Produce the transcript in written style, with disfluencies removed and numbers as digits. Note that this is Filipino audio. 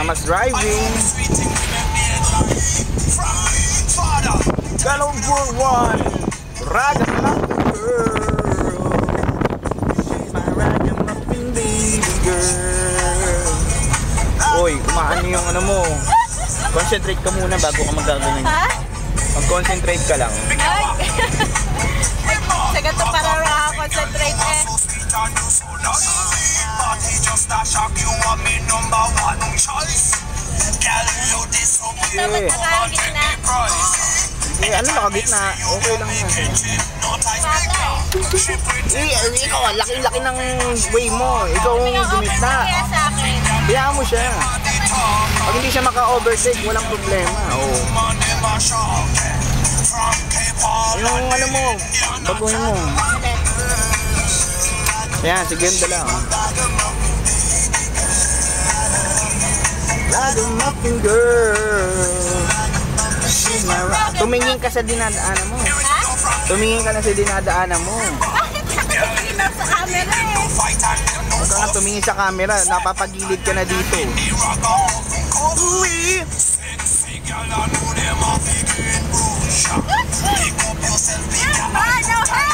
Mama's driving. Galong for one. Ragamuffin girl. She's my ragamuffin baby girl. Oy, kumaan yung ano mo. Concentrate ka muna bago ka magagawin. Ha? Mag-concentrate ka lang. Sa gato para concentrate eh. Ito ba't nakagitna? Eh, ano nakagitna? Okay lang yan. Ikaw, laki-laki ng way mo. Ikaw ang gumitna. Kaya sa akin. Hayaan mo siya. Pag hindi siya maka-overtake, walang problema. Oh. Yung ano mo, baguhin mo. Ayan, sige ganda lang. Ragamuffin girl. Tumingin ka sa dinadaanan mo. Ha? Tumingin ka na sa dinadaanan mo. Bakit nakatingin sa camera eh? Huwag ka nga tumingin sa camera. Napapagilid ka na dito. Uwi! Ano, ha?